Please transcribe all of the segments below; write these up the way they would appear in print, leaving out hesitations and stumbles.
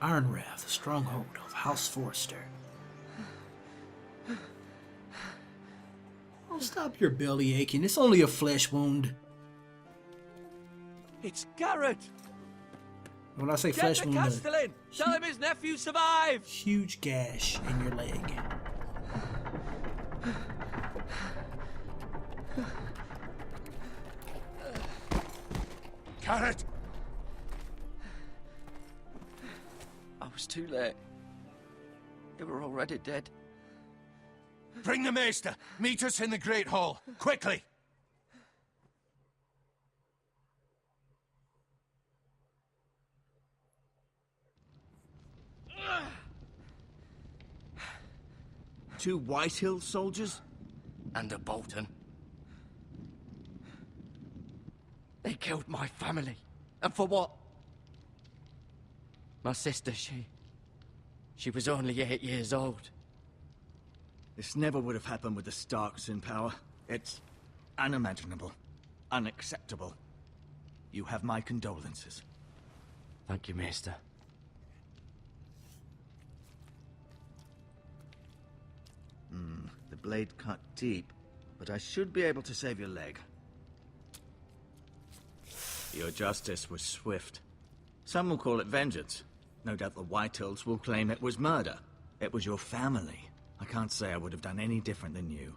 Ironwrath, the stronghold of House Forrester. Oh, stop your belly aching. It's only a flesh wound. It's Garrett! When I say Get flesh the wound, Castellan! Tell him his nephew survived! huge gash in your leg. Garrett! I was too late. They were already dead. Bring the Maester. Meet us in the Great Hall. Quickly! Two Whitehill soldiers? And a Bolton. They killed my family. And for what? My sister, she was only 8 years old. This never would have happened with the Starks in power. It's unimaginable. Unacceptable. You have my condolences. Thank you, Maester. The blade cut deep, but I should be able to save your leg. Your justice was swift. Some will call it vengeance. No doubt the Whitehills will claim it was murder. It was your family. I can't say I would have done any different than you.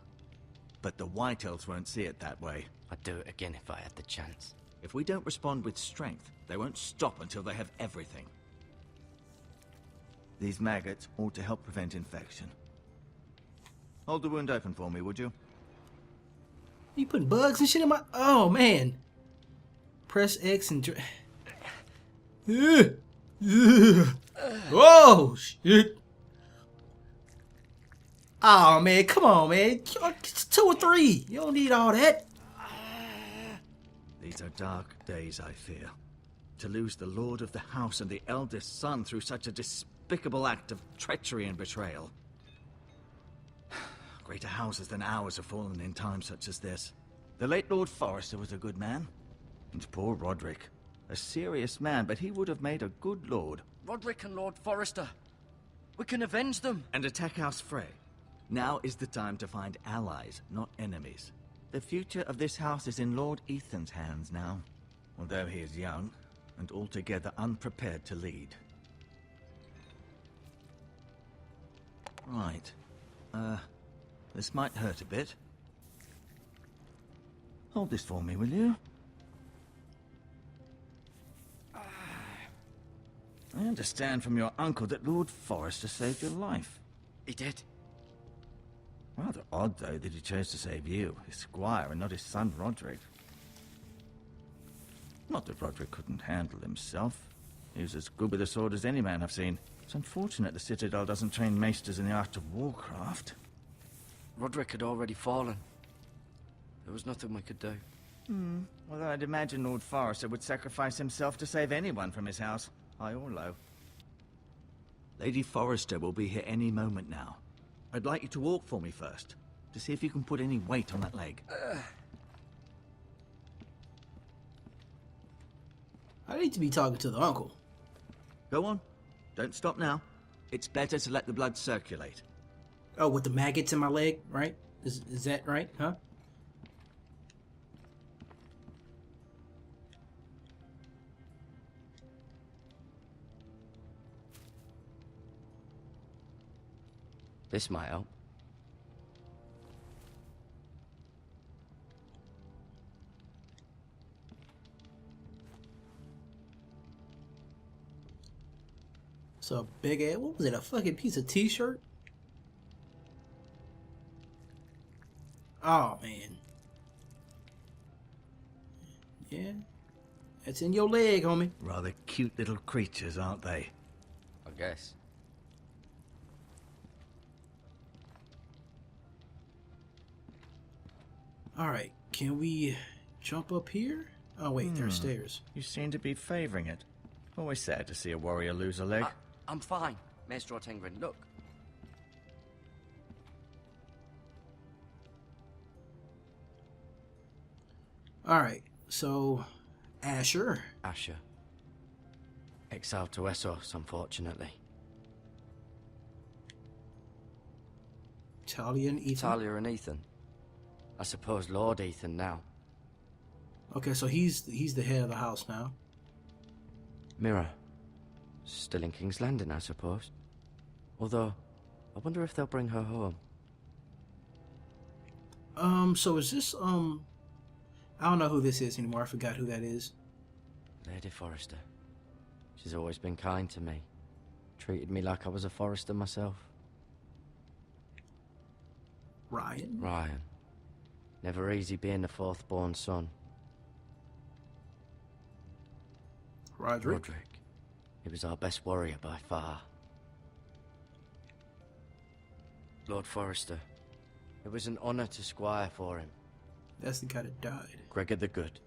But the Whitehills won't see it that way. I'd do it again if I had the chance. If we don't respond with strength, they won't stop until they have everything. These maggots ought to help prevent infection. Hold the wound open for me, would you? You putting bugs and shit in my... Oh, man. Press X and... Whoa, shit. Oh, man. Come on, man. It's 2 or 3. You don't need all that. These are dark days, I fear. To lose the Lord of the House and the eldest son through such a despicable act of treachery and betrayal. Greater houses than ours have fallen in times such as this. The late Lord Forrester was a good man. And poor Roderick. A serious man, but he would have made a good lord. Roderick and Lord Forrester. We can avenge them. And attack House Frey. Now is the time to find allies, not enemies. The future of this house is in Lord Ethan's hands now. Although he is young, and altogether unprepared to lead. Right. This might hurt a bit. Hold this for me, will you? I understand from your uncle that Lord Forrester saved your life. He did. Rather odd, though, that he chose to save you, his squire, and not his son Roderick. Not that Roderick couldn't handle himself. He was as good with a sword as any man I've seen. It's unfortunate the Citadel doesn't train maesters in the art of warcraft. Roderick had already fallen. There was nothing we could do. Although I'd imagine Lord Forrester would sacrifice himself to save anyone from his house, high or low. Lady Forrester will be here any moment now. I'd like you to walk for me first, to see if you can put any weight on that leg. I need to be talking to the uncle. Go on. Don't stop now. It's better to let the blood circulate. Oh, with the maggots in my leg, right? Is that right, huh? This might help. So a big ass, what was it, a fucking piece of t-shirt? Oh, man. Yeah. That's in your leg, homie. Rather cute little creatures, aren't they? I guess. Alright, can we jump up here? Oh, wait, there's stairs. You seem to be favoring it. Always sad to see a warrior lose a leg. I'm fine, Maester Ortengren. Look. Alright, so... Asher. Asher. Exiled to Essos, unfortunately. Talia and Ethan. Talia and Ethan. I suppose Lord Ethan now. Okay, so he's the head of the house now. Mira. Still in King's Landing, I suppose. Although, I wonder if they'll bring her home. So is this, I don't know who this is anymore. I forgot who that is. Lady Forrester. She's always been kind to me. Treated me like I was a Forrester myself. Ryan? Ryan. Never easy being the fourth-born son. Roderick? He was our best warrior by far. Lord Forrester. It was an honor to squire for him. That's the guy that died. Gregor the Good.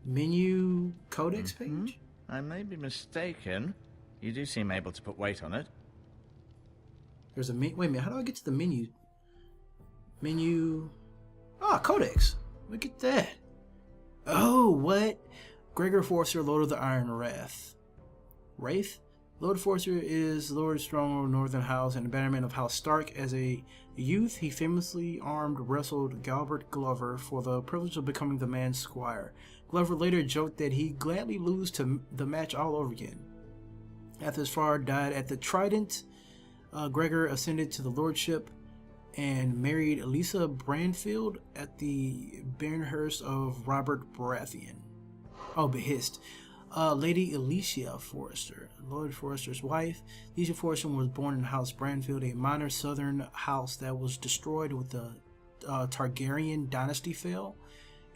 Menu codex page? I may be mistaken. You do seem able to put weight on it. There's a wait a minute, how do I get to the menu? Menu. Ah, codex. Look at that. Oh, what? Gregor Forrester, Lord of the Iron Wrath. Wraith? Lord Forrester is Lord Strong of Northern House and a bannerman of House Stark. As a youth, he famously wrestled Galbert Glover for the privilege of becoming the man's squire. Glover later joked that he'd gladly lose to the match all over again. After his father died at the Trident, Gregor ascended to the lordship and married ELISSA Branfield at the Baronhurst of Robert Baratheon. Oh, Behist. Lady Elisha Forrester, Lord Forrester's wife. Elisha Forrester was born in House Branfield, a minor southern house that was destroyed with the Targaryen dynasty fell.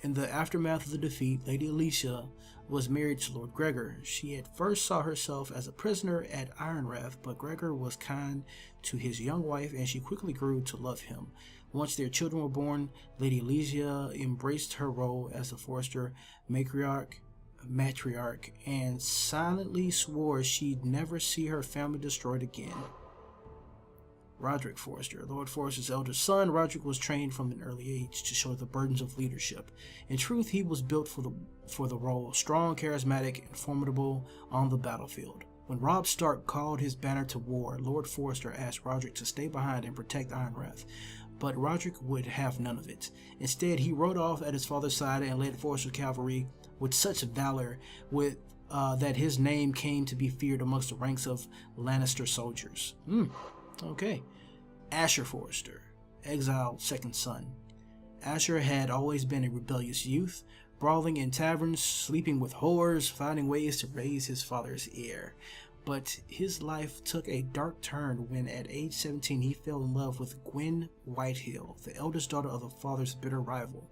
In the aftermath of the defeat, Lady Elisha was married to Lord Gregor. She at first saw herself as a prisoner at Ironrath, but Gregor was kind to his young wife and she quickly grew to love him. Once their children were born, Lady Elisha embraced her role as the Forrester matriarch and silently swore she'd never see her family destroyed again. Roderick Forrester, Lord Forrester's elder son, Roderick was trained from an early age to show the burdens of leadership. In truth, he was built for the role, strong, charismatic, and formidable on the battlefield. When Robb Stark called his banner to war, Lord Forrester asked Roderick to stay behind and protect Ironrath, but Roderick would have none of it. Instead, he rode off at his father's side and led Forrester's cavalry with such valor that his name came to be feared amongst the ranks of Lannister soldiers. Okay. Asher Forrester, exiled second son. Asher had always been a rebellious youth, brawling in taverns, sleeping with whores, finding ways to raise his father's heir. But his life took a dark turn when at age 17 he fell in love with Gwen Whitehill, the eldest daughter of the father's bitter rival.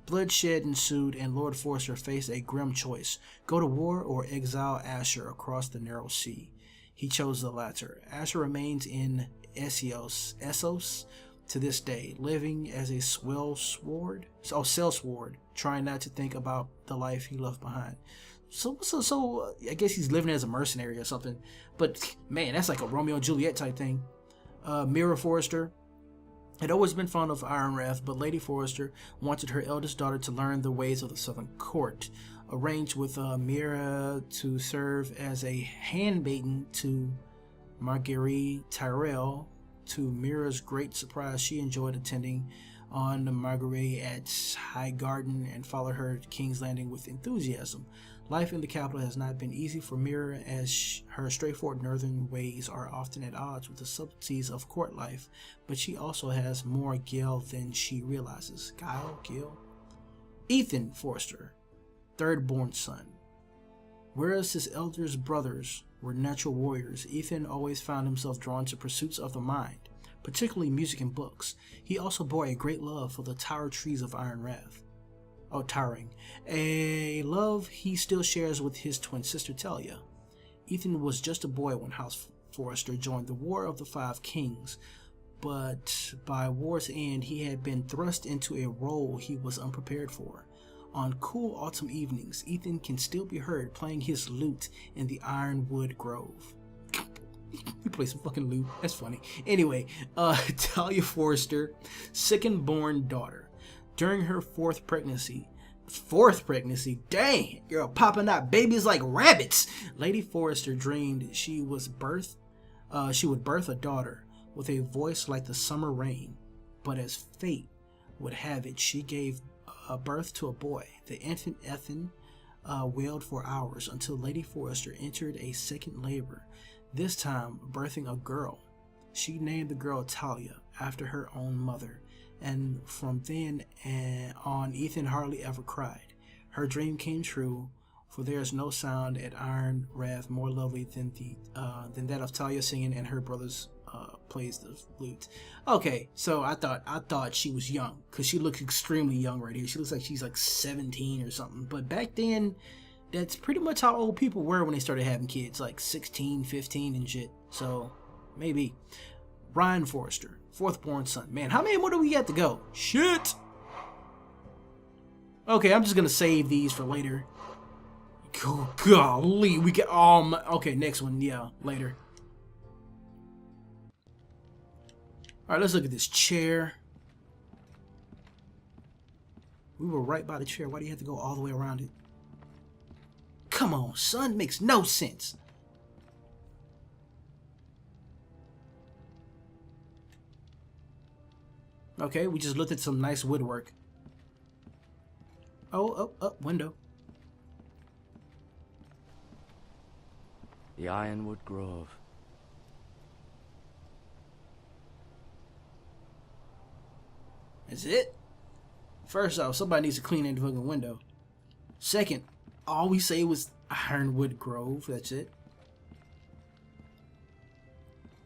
Bloodshed ensued and Lord Forrester faced a grim choice: go to war or exile Asher across the narrow sea. He chose the latter. Asher remains in Essos to this day, living as a sellsword, trying not to think about the life he left behind. So I guess he's living as a mercenary or something. But man, that's like a Romeo and Juliet type thing. Mira Forrester had always been fond of Ironrath, but Lady Forrester wanted her eldest daughter to learn the ways of the Southern Court. Arranged with Mira to serve as a handmaiden to Marguerite Tyrell. To Mira's great surprise, she enjoyed attending on Marguerite at Highgarden and followed her to King's Landing with enthusiasm. Life in the capital has not been easy for Mira, as her straightforward northern ways are often at odds with the subtleties of court life, but she also has more guile than she realizes. Guile? Ethan Forrester, third-born son. Whereas his elder brothers were natural warriors, Ethan always found himself drawn to pursuits of the mind, particularly music and books. He also bore a great love for the tower trees of Ironrath. Towering. A love he still shares with his twin sister Talia. Ethan was just a boy when House Forrester joined the War of the Five Kings, but by war's end he had been thrust into a role he was unprepared for. On cool autumn evenings, Ethan can still be heard playing his lute in the Ironwood Grove. He plays some fucking lute. That's funny. Anyway, Talia Forrester, second-born daughter. During her fourth pregnancy, 4th pregnancy. Dang, girl, popping out babies like rabbits. Lady Forrester dreamed she would birth a daughter with a voice like the summer rain. But as fate would have it, she gave birth to a boy. The infant Ethan wailed for hours until Lady Forrester entered a second labor, this time birthing a girl. She named the girl Talia, after her own mother, and from then on Ethan hardly ever cried. Her dream came true, for there is no sound at Iron Wrath more lovely than that of Talia singing and her brothers plays the flute. Okay, so I thought she was young, because she looks extremely young right here. She looks like she's like 17 or something, but back then, that's pretty much how old people were when they started having kids, like 16, 15 and shit. So, maybe. Ryan Forrester, 4th born son. Man, how many more do we got to go? Shit! Okay, I'm just gonna save these for later. Oh, golly, we get okay, next one, yeah, later. Alright, let's look at this chair. We were right by the chair. Why do you have to go all the way around it? Come on, son. Makes no sense. Okay, we just looked at some nice woodwork. Oh, window. The Ironwood Grove. Is it? First off, somebody needs to clean that fucking window. Second, all we say was Ironwood Grove. That's it.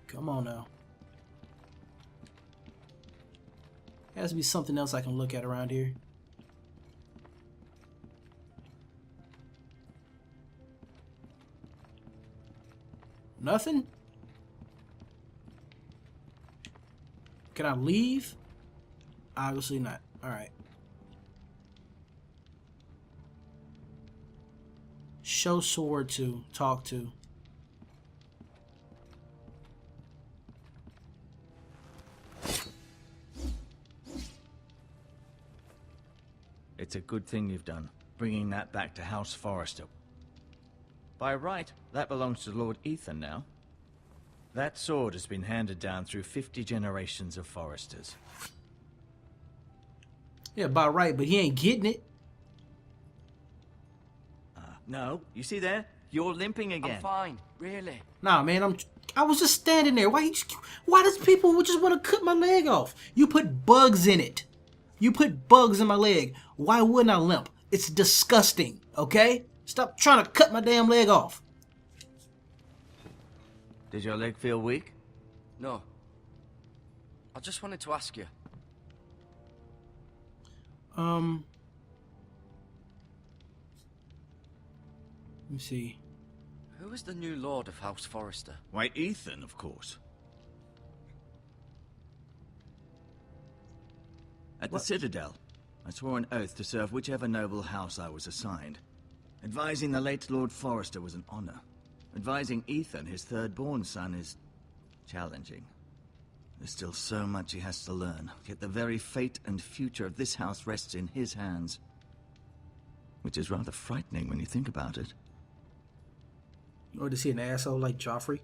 Come on now. Has to be something else I can look at around here. Nothing? Can I leave? Obviously not. Alright. Show sword to. Talk to. It's a good thing you've done, bringing that back to House Forrester. By right, that belongs to Lord Ethan now. That sword has been handed down through 50 generations of Forresters. Yeah, by right, but he ain't getting it. No, you see there? You're limping again. I'm fine, really. Nah, man, I was just standing there. Why does people just want to cut my leg off? You put bugs in it. You put bugs in my leg. Why wouldn't I limp? It's disgusting, okay? Stop trying to cut my damn leg off. Did your leg feel weak? No. I just wanted to ask you. Let me see. Who is the new Lord of House Forrester? Why, Ethan, of course. At the Citadel, I swore an oath to serve whichever noble house I was assigned. Advising the late Lord Forrester was an honor. Advising Ethan, his third-born son, is challenging. There's still so much he has to learn, yet the very fate and future of this house rests in his hands. Which is rather frightening when you think about it. Or to see an asshole like Joffrey?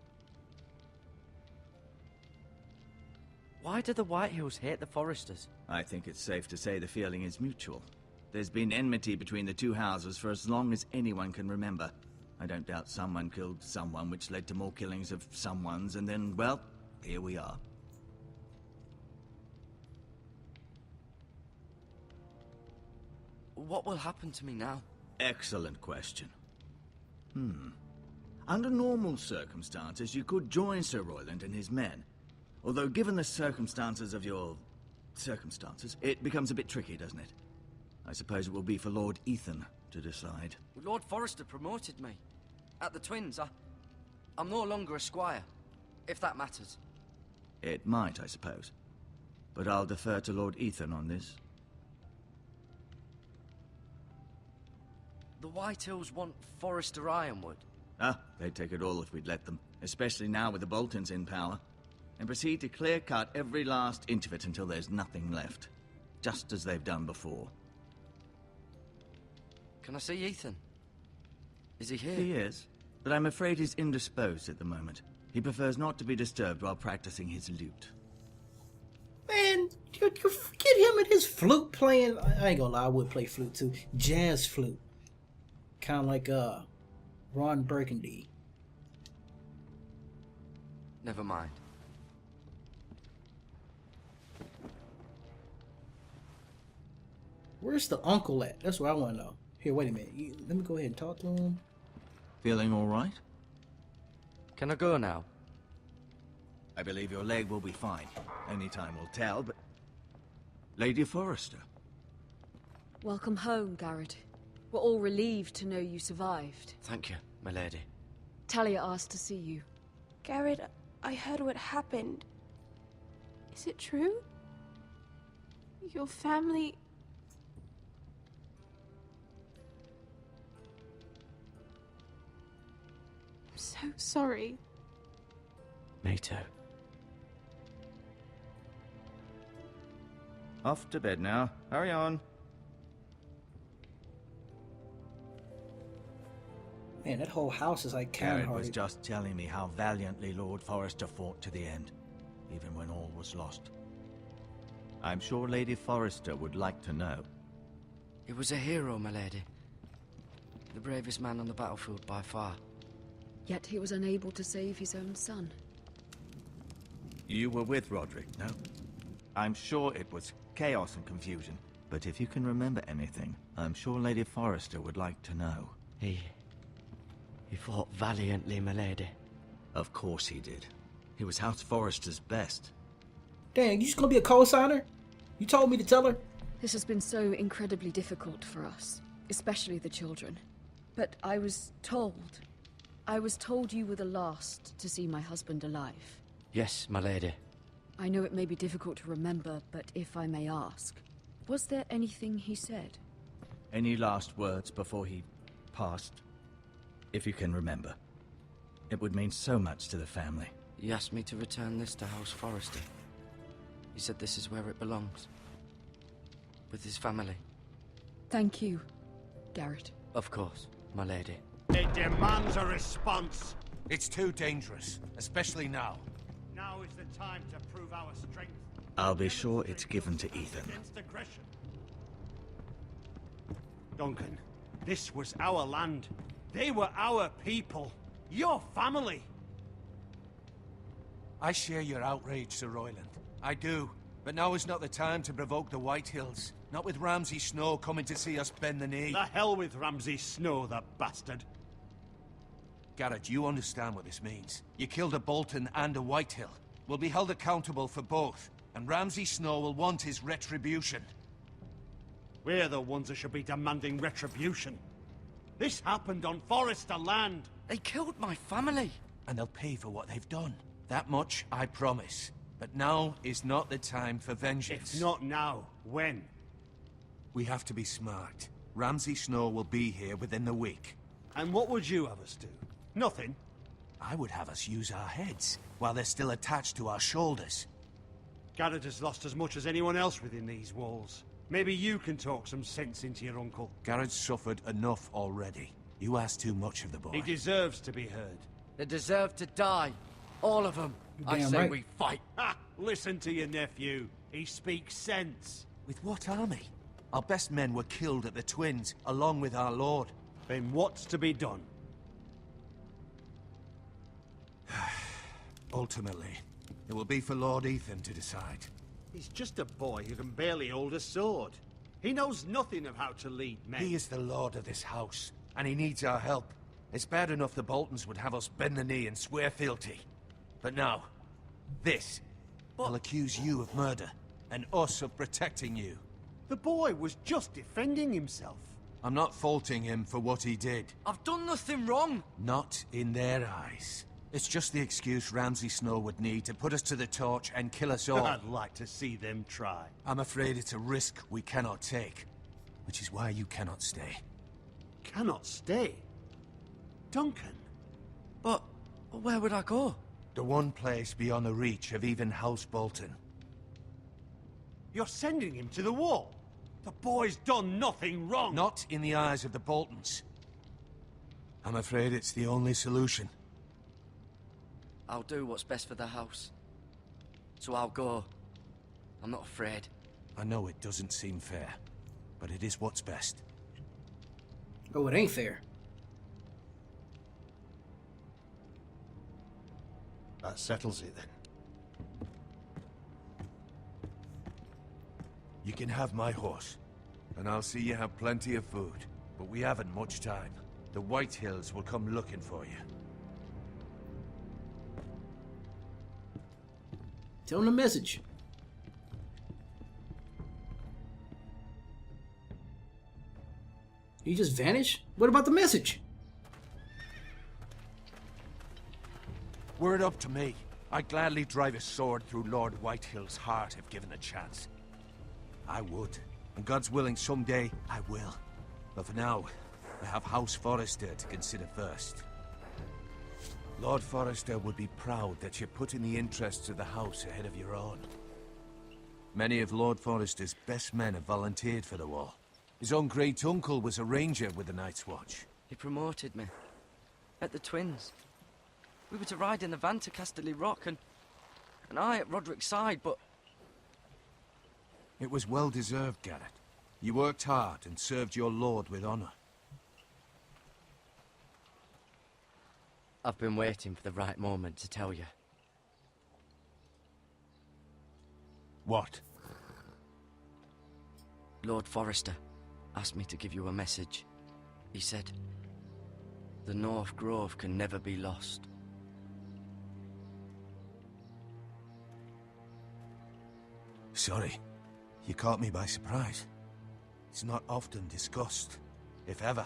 Why do the Whitehills hate the Forresters? I think it's safe to say the feeling is mutual. There's been enmity between the two houses for as long as anyone can remember. I don't doubt someone killed someone, which led to more killings of someones, and then, well, here we are. What will happen to me now? Excellent question. Under normal circumstances, you could join Sir Royland and his men. Although, given the circumstances of your... circumstances, it becomes a bit tricky, doesn't it? I suppose it will be for Lord Ethan to decide. Lord Forrester promoted me. At the Twins, I'm no longer a squire, if that matters. It might, I suppose. But I'll defer to Lord Ethan on this. The Whitehills want Forrester Ironwood. They'd take it all if we'd let them. Especially now with the Boltons in power. And proceed to clear-cut every last inch of it until there's nothing left. Just as they've done before. Can I see Ethan? Is he here? He is, but I'm afraid he's indisposed at the moment. He prefers not to be disturbed while practicing his lute. Man, you forget him and his flute playing. I ain't gonna lie, I would play flute too. Jazz flute. Kind of like Ron Burgundy. Never mind. Where's the uncle at? That's what I want to know. Here, wait a minute. Let me go ahead and talk to him. Feeling all right? Can I go now? I believe your leg will be fine. Only time will tell, but... Lady Forrester. Welcome home, Garrett. We're all relieved to know you survived. Thank you, my lady. Talia asked to see you. Garrett, I heard what happened. Is it true? Your family... I'm so sorry. Me too. Off to bed now. Hurry on. Man, that whole house is like Garrett was kind-hearted. just telling me how valiantly Lord Forrester fought to the end, even when all was lost. I'm sure Lady Forrester would like to know. He was a hero, my lady. The bravest man on the battlefield by far. Yet he was unable to save his own son. You were with Roderick, no? I'm sure it was chaos and confusion, but if you can remember anything, I'm sure Lady Forrester would like to know. He fought valiantly, my lady. Of course he did. He was House Forrester's best. Dang, you just gonna be a co-signer? You told me to tell her? This has been so incredibly difficult for us, especially the children. But I was told you were the last to see my husband alive. Yes, my lady. I know it may be difficult to remember, but if I may ask, was there anything he said? Any last words before he passed? If you can remember. It would mean so much to the family. He asked me to return this to House Forrester. He said this is where it belongs. With his family. Thank you, Garrett. Of course, my lady. It demands a response. It's too dangerous, especially now. Now is the time to prove our strength. I'll be sure it's given to Ethan. Against aggression. Duncan, this was our land. They were our people. Your family. I share your outrage, Sir Royland. I do. But now is not the time to provoke the Whitehills. Not with Ramsay Snow coming to see us bend the knee. The hell with Ramsay Snow, the bastard. Garrett, you understand what this means. You killed a Bolton and a Whitehill. We'll be held accountable for both. And Ramsay Snow will want his retribution. We're the ones that should be demanding retribution. This happened on Forrester land. They killed my family. And they'll pay for what they've done. That much, I promise. But now is not the time for vengeance. If not now, when? We have to be smart. Ramsay Snow will be here within the week. And what would you have us do? Nothing. I would have us use our heads, while they're still attached to our shoulders. Garrett has lost as much as anyone else within these walls. Maybe you can talk some sense into your uncle. Garrett's suffered enough already. You ask too much of the boy. He deserves to be heard. They deserve to die. All of them. I Damn say right. we fight. Ha! Listen to your nephew. He speaks sense. With what army? Our best men were killed at the Twins, along with our lord. Then what's to be done? Ultimately, it will be for Lord Ethan to decide. He's just a boy who can barely hold a sword. He knows nothing of how to lead men. He is the lord of this house, and he needs our help. It's bad enough the Boltons would have us bend the knee and swear fealty. But now, this will accuse you of murder, and us of protecting you. The boy was just defending himself. I'm not faulting him for what he did. I've done nothing wrong. Not in their eyes. It's just the excuse Ramsay Snow would need to put us to the torch and kill us all. I'd like to see them try. I'm afraid it's a risk we cannot take, which is why you cannot stay. Cannot stay? Duncan? But where would I go? The one place beyond the reach of even House Bolton. You're sending him to the wall? The boy's done nothing wrong. Not in the eyes of the Boltons. I'm afraid it's the only solution. I'll do what's best for the house. So I'll go. I'm not afraid. I know it doesn't seem fair, but it is what's best. Oh, it ain't fair. That settles it then. You can have my horse, and I'll see you have plenty of food. But we haven't much time. The White Hills will come looking for you. Tell him the message. He just vanished? What about the message? Word up to me. I'd gladly drive a sword through Lord Whitehill's heart if given a chance. I would. And God's willing, someday I will. But for now, I have House Forrester to consider first. Lord Forrester would be proud that you're putting the interests of the house ahead of your own. Many of Lord Forrester's best men have volunteered for the war. His own great-uncle was a ranger with the Night's Watch. He promoted me. Met the twins. We were to ride in the van to Casterly Rock, and I at Roderick's side, but... It was well-deserved, Garrett. You worked hard and served your lord with honor. I've been waiting for the right moment to tell you. What? Lord Forrester asked me to give you a message. He said, the North Grove can never be lost. Sorry. You caught me by surprise. It's not often discussed, if ever.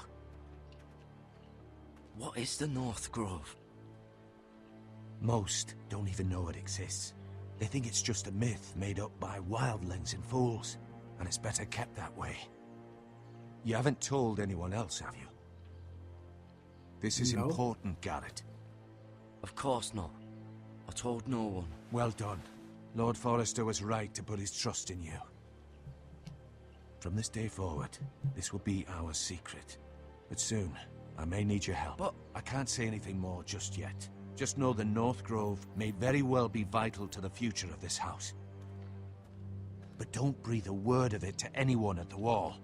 What is the North Grove? Most don't even know it exists. They think it's just a myth made up by wildlings and fools, and it's better kept that way. You haven't told anyone else, have you? This is No. important, Garrett. Of course not. I told no one. Well done. Lord Forrester was right to put his trust in you. From this day forward, this will be our secret. But soon, I may need your help. But I can't say anything more just yet. Just know the North Grove may very well be vital to the future of this house. But don't breathe a word of it to anyone at the wall.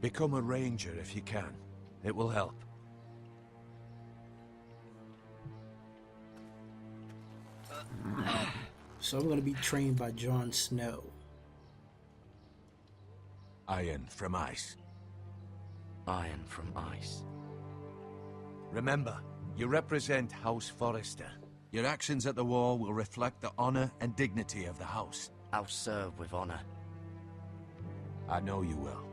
Become a ranger if you can. It will help. So I'm going to be trained by Jon Snow. Iron from ice. iron from ice. Remember, you represent House Forrester. Your actions at the war will reflect the honor and dignity of the house. I'll serve with honor. I know you will.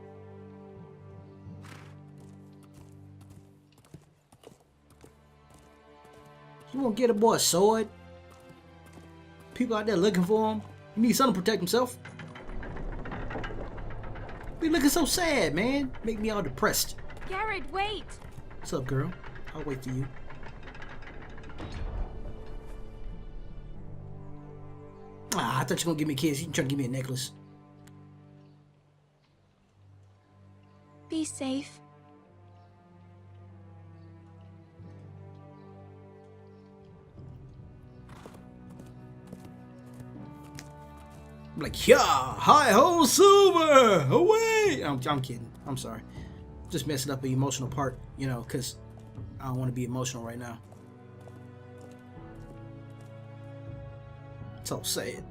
You won't get a boy a sword? People out there looking for him. He needs something to protect himself. Be looking so sad, man. Make me all depressed. Garrett, wait! What's up, girl? I'll wait for you. Ah, I thought you were gonna give me kids. You trying to give me a necklace. Be safe. I'm like, yeah, hi ho, silver, away. I'm kidding. I'm sorry. Just messing up the emotional part, you know, because I don't want to be emotional right now. It's all sad.